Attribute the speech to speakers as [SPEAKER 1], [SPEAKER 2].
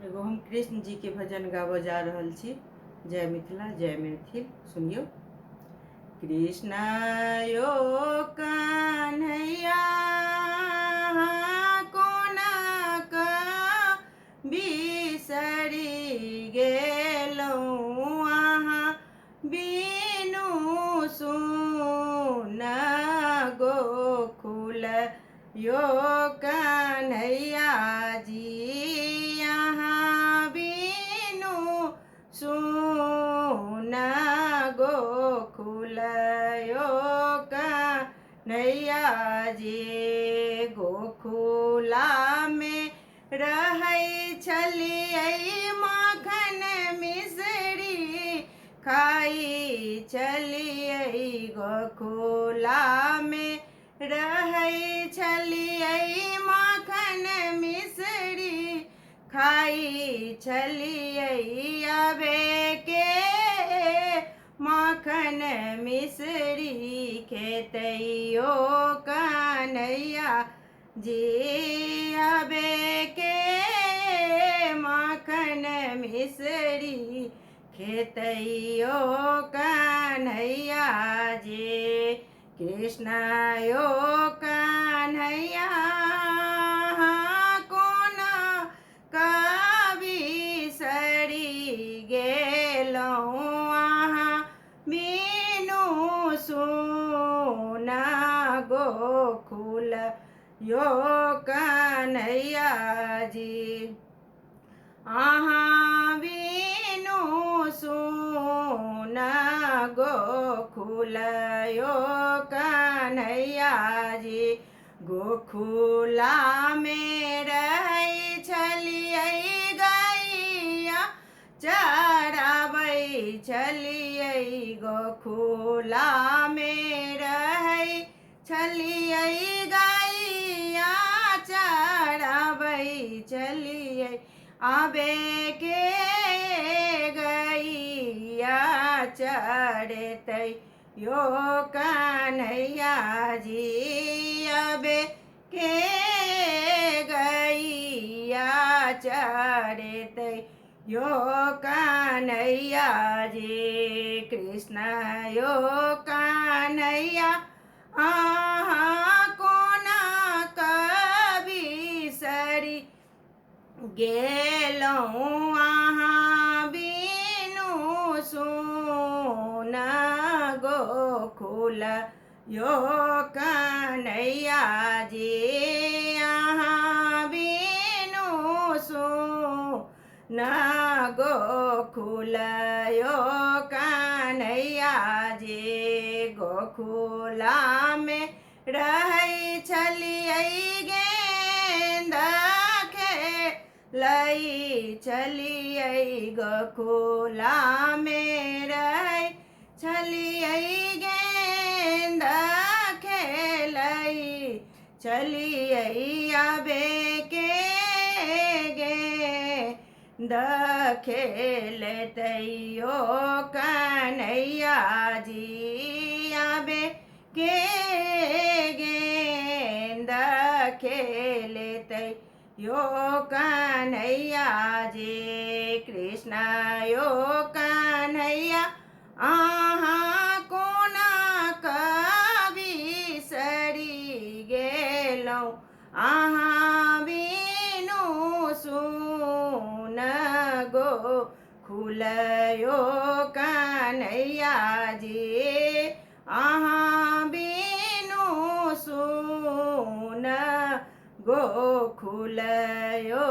[SPEAKER 1] एगो हम कृष्ण जी के भजन गाबऽ जा रहल छी। जय मिथिला जय मैथिल। सुनियो। कृष्ण यो कन्हैया कोना बिसरि गेलहुँ अहाँ बिनु सुन गोकुल यो कन्हैया जी सुन गोकुल यो कन्हैया जी। गोकुला में रहै छलियै माखन मिश्री खाइ छलियै। गोकुला में रहै छलियै माखन मिश्री खाइ छलियै। अबे के माखन मिश्री खेतैयो कन्हैया जी। अबे के माखन मिश्री खेतैयो कन्हैया जी। कृष्ण यो कन्हैया सुन गोकुल यो कन्हैया जी। अहाँ बिनु सुन गोकुल यो कन्हैया जी। गोकुला में रहै छलियै गैया चराबै छलियै। गोकुला में रहै छलियै गैया चराबै छलियै। अबे के गैया चरतै यो कन्हैया जी। अबे के गैया चरतै यो कन्हैया जी। कृष्ण यो कन्हैया कोना बिसरि गेलहुँ अहाँ बिनु सुन गोकुल यो कन्हैया जी। अहाँ बिनु सुन गोकुल यो कन्हैया जी। गोकुला में रहै छलियै गेंद खेलै छलियै। गोकुला में रहै छलियै गेंद खेलै छलियै। अबे के गेंद खेलतै कन्हैया जी। अबे के गेंद खेलतै यो कन्हैया जी। कृष्ण यो कन्हैया अहाँ कोना बिसरि गेलहुँ अहाँ बिनु सुन गोकुल यो कन्हैया जी। अहाँ बिनु सुन गोकुल यो